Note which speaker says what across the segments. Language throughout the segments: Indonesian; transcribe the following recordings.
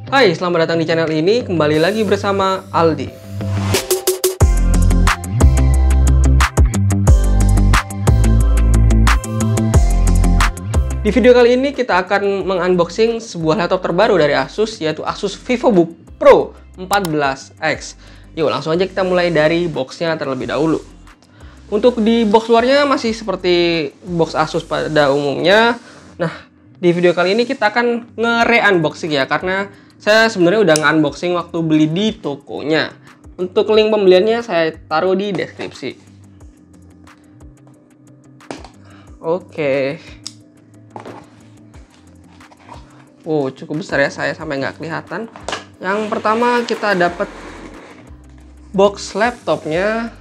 Speaker 1: Hai, selamat datang di channel ini. Kembali lagi bersama Aldi. Di video kali ini kita akan mengunboxing sebuah laptop terbaru dari Asus, yaitu Asus VivoBook Pro 14X. Yuk, langsung aja kita mulai dari boxnya terlebih dahulu. Untuk di box luarnya masih seperti box Asus pada umumnya. Nah, di video kali ini kita akan nge-re-unboxing ya, karena saya sebenarnya udah nge-unboxing waktu beli di tokonya. Untuk link pembeliannya saya taruh di deskripsi. Oke. Oh, cukup besar ya, saya sampai nggak kelihatan. Yang pertama kita dapat box laptopnya.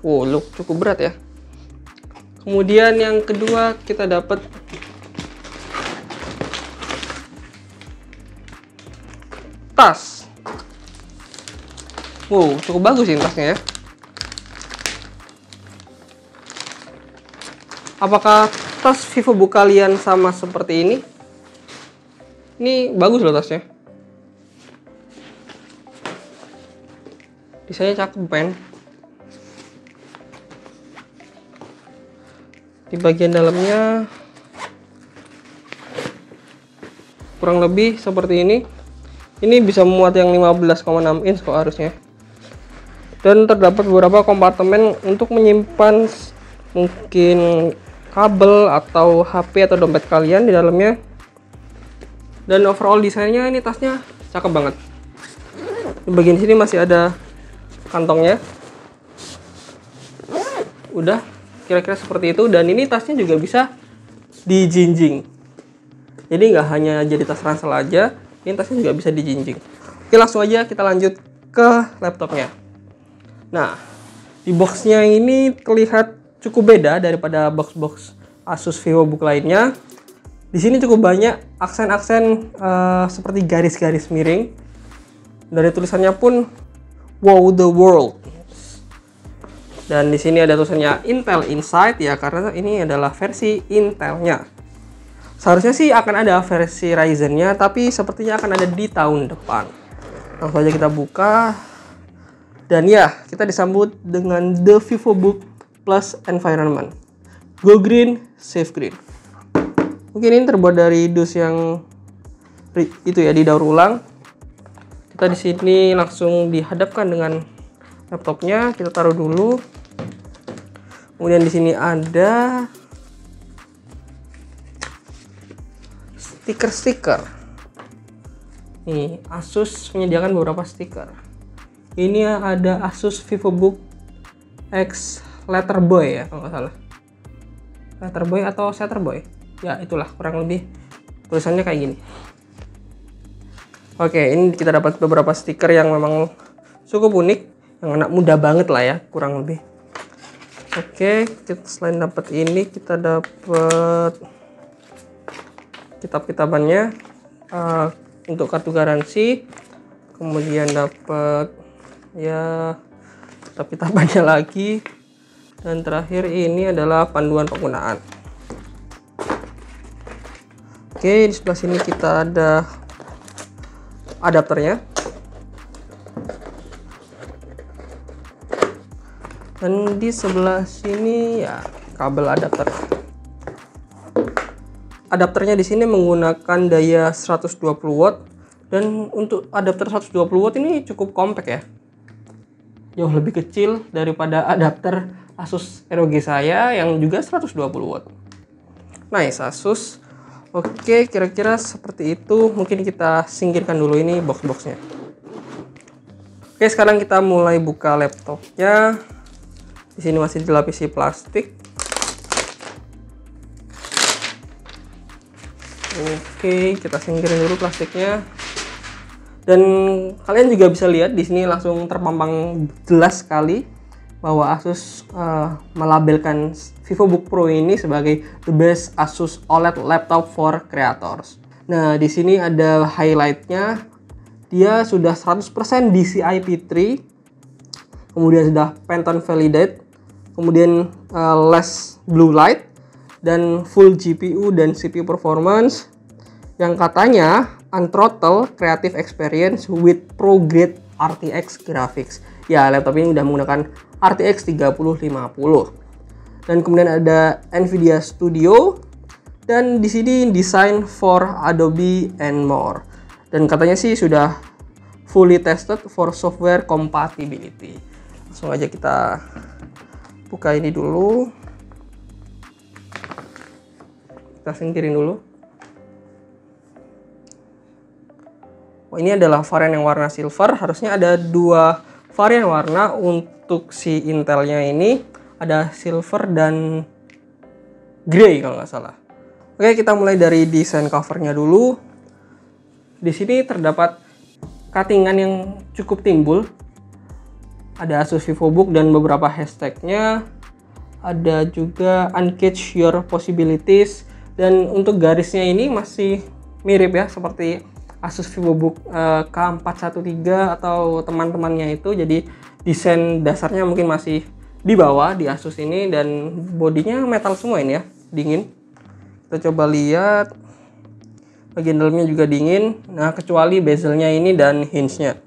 Speaker 1: Wow, look cukup berat ya. Kemudian yang kedua kita dapat tas. Wow, cukup bagus ini tasnya ya. Apakah tas VivoBook kalian sama seperti ini? Ini bagus loh tasnya. Desainnya cakep, pen. Di bagian dalamnya kurang lebih seperti ini. Ini bisa memuat yang 15,6 inch kok harusnya. Dan terdapat beberapa kompartemen untuk menyimpan mungkin kabel atau HP atau dompet kalian di dalamnya. Dan overall desainnya ini tasnya cakep banget. Di bagian sini masih ada kantongnya. Udah kira-kira seperti itu. Dan ini tasnya juga bisa dijinjing. Jadi nggak hanya jadi tas ransel aja, ini tasnya juga bisa dijinjing. Oke, langsung aja kita lanjut ke laptopnya. Nah, di boxnya ini terlihat cukup beda daripada box-box Asus VivoBook lainnya. Di sini cukup banyak aksen-aksen seperti garis-garis miring. Dari tulisannya pun Wow the World. Dan di sini ada tulisannya Intel Inside ya, karena ini adalah versi Intelnya. Seharusnya sih akan ada versi Ryzen-nya, tapi sepertinya akan ada di tahun depan. Langsung aja kita buka. Dan ya, kita disambut dengan The VivoBook Plus Environment. Go Green, Save Green. Mungkin ini terbuat dari dus yang itu ya, didaur ulang. Kita di sini langsung dihadapkan dengan laptopnya. Kita taruh dulu. Kemudian di sini ada stiker-stiker. Nih, Asus menyediakan beberapa stiker. Ini ada Asus VivoBook X Letterboy ya, kalau nggak salah. Letterboy atau Shatterboy. Ya, itulah kurang lebih tulisannya kayak gini. Oke, ini kita dapat beberapa stiker yang memang cukup unik, yang anak muda banget lah ya, kurang lebih. Oke, selain dapat ini, kita dapat kitab-kitabannya untuk kartu garansi. Kemudian dapat ya kitab-kitabannya lagi. Dan terakhir ini adalah panduan penggunaan. Oke, di sebelah sini kita ada adapternya. Dan di sebelah sini ya kabel adapter. Adapternya di sini menggunakan daya 120 watt, dan untuk adapter 120 watt ini cukup compact ya. Jauh lebih kecil daripada adapter Asus ROG saya yang juga 120 watt. Nice Asus. Oke, kira-kira seperti itu. Mungkin kita singkirkan dulu ini box-boxnya. Oke, sekarang kita mulai buka laptopnya. Di sini masih dilapisi plastik. Oke, kita singkirin dulu plastiknya. Dan kalian juga bisa lihat di sini langsung terpampang jelas sekali bahwa Asus melabelkan VivoBook Pro ini sebagai the best Asus OLED laptop for creators. Nah, di sini ada highlightnya. Dia sudah 100% DCI P3. Kemudian sudah Pantone Validate. Kemudian less blue light. Dan full GPU dan CPU performance. yang katanya unthrottled creative experience with pro grade RTX graphics. Ya, laptop ini udah menggunakan RTX 3050. Dan kemudian ada Nvidia Studio, dan di sini design for Adobe and more. Dan katanya sih sudah fully tested for software compatibility. Langsung aja kita buka ini dulu. Kita singkirin dulu. Oh, ini adalah varian yang warna silver. Harusnya ada dua varian warna untuk si Intelnya ini. Ada silver dan grey kalau nggak salah. Oke, kita mulai dari desain covernya dulu. Di sini terdapat cuttingan yang cukup timbul. Ada Asus VivoBook dan beberapa hashtagnya. Ada juga Uncage Your Possibilities. Dan untuk garisnya ini masih mirip ya, seperti Asus VivoBook K413 atau teman-temannya itu. Jadi desain dasarnya mungkin masih di bawah di Asus ini, dan bodinya metal semua ini ya, dingin. Kita coba lihat, bagian dalamnya juga dingin. Nah, kecuali bezelnya ini dan hinge-nya.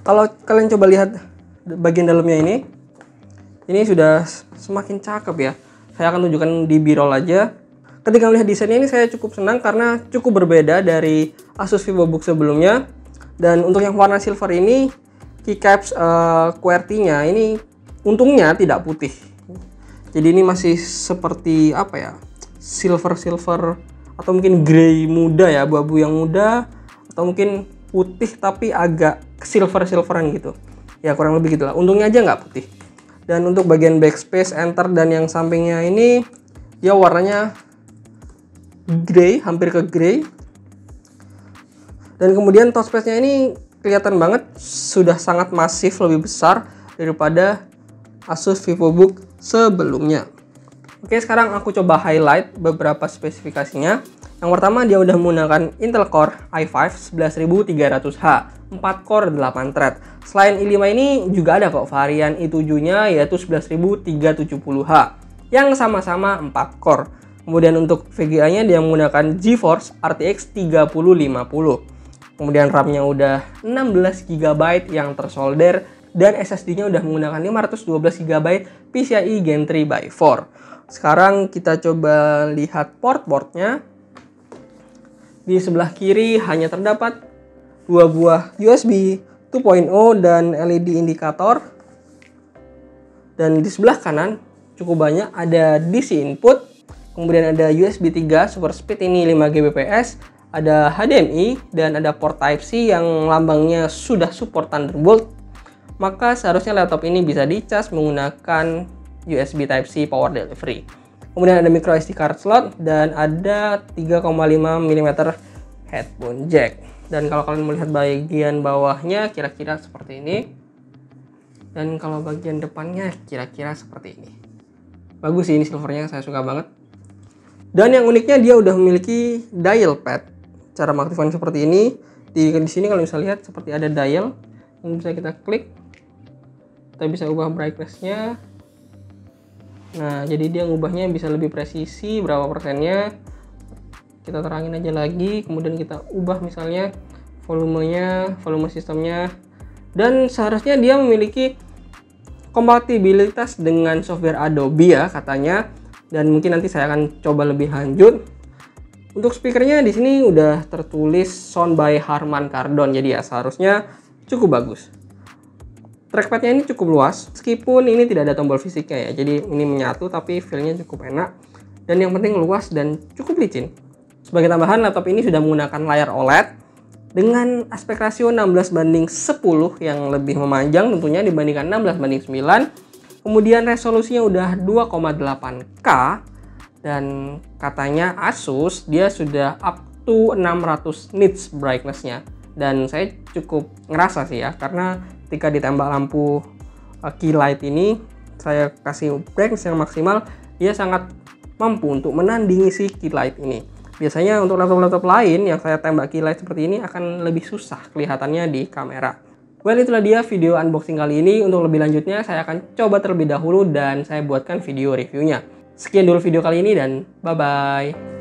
Speaker 1: Kalau kalian coba lihat bagian dalamnya ini sudah semakin cakep ya. Saya akan tunjukkan di B-roll aja. Ketika melihat desainnya ini saya cukup senang karena cukup berbeda dari Asus VivoBook sebelumnya. Dan untuk yang warna silver ini, keycaps QWERTY-nya ini untungnya tidak putih. Jadi ini masih seperti apa ya? Silver atau mungkin grey muda ya, abu-abu yang muda, atau mungkin putih tapi agak silveran gitu. Ya kurang lebih gitulah. Untungnya aja nggak putih. Dan untuk bagian backspace, enter, dan yang sampingnya ini ya warnanya grey, hampir ke grey. Dan kemudian touchpad-nya ini kelihatan banget sudah sangat masif, lebih besar daripada Asus VivoBook sebelumnya. Oke, sekarang aku coba highlight beberapa spesifikasinya. Yang pertama, dia udah menggunakan Intel Core i5 11300H, 4 core 8 thread. Selain i5 ini juga ada kok varian i7-nya, yaitu 11370H yang sama-sama 4 core. Kemudian untuk VGA-nya dia menggunakan GeForce RTX 3050. Kemudian RAM-nya udah 16 GB yang tersolder, dan SSD-nya udah menggunakan 512 GB PCIe Gen 3x4. Sekarang kita coba lihat port-portnya. Di sebelah kiri hanya terdapat 2 buah USB 2.0 dan LED indikator. Dan di sebelah kanan cukup banyak, ada DC input, kemudian ada USB 3 super speed ini 5 Gbps, ada HDMI, dan ada port Type-C yang lambangnya sudah support Thunderbolt. Maka seharusnya laptop ini bisa dicas menggunakan USB Type-C power delivery. Kemudian ada micro SD card slot dan ada 3,5 mm headphone jack. Dan kalau kalian melihat bagian bawahnya kira-kira seperti ini. Dan kalau bagian depannya kira-kira seperti ini. Bagus sih ini silvernya, saya suka banget. Dan yang uniknya dia udah memiliki dial pad. Cara mengaktifkan seperti ini. Di sini kalau bisa lihat seperti ada dial yang bisa kita klik. Kita bisa ubah brightness-nya. Nah, jadi dia ngubahnya bisa lebih presisi berapa persennya. Kita terangin aja lagi, kemudian kita ubah misalnya volumenya, volume sistemnya. Dan seharusnya dia memiliki kompatibilitas dengan software Adobe ya katanya. Dan mungkin nanti saya akan coba lebih lanjut. Untuk speakernya di sini udah tertulis Sound by Harman Kardon, jadi ya seharusnya cukup bagus. Trackpadnya ini cukup luas, meskipun ini tidak ada tombol fisiknya ya, jadi ini menyatu tapi feel-nya cukup enak. Dan yang penting luas dan cukup licin. Sebagai tambahan, laptop ini sudah menggunakan layar OLED dengan aspek rasio 16:10 yang lebih memanjang tentunya dibandingkan 16:9. Kemudian resolusinya udah 2,8K, dan katanya Asus dia sudah up to 600 nits brightness-nya. Dan saya cukup ngerasa sih ya, karena ketika ditembak lampu key light ini, saya kasih brightness yang maksimal, dia sangat mampu untuk menandingi si key light ini. Biasanya untuk laptop-laptop lain yang saya tembak key light seperti ini akan lebih susah kelihatannya di kamera. Well, itulah dia video unboxing kali ini. Untuk lebih lanjutnya saya akan coba terlebih dahulu dan saya buatkan video reviewnya. Sekian dulu video kali ini dan bye-bye.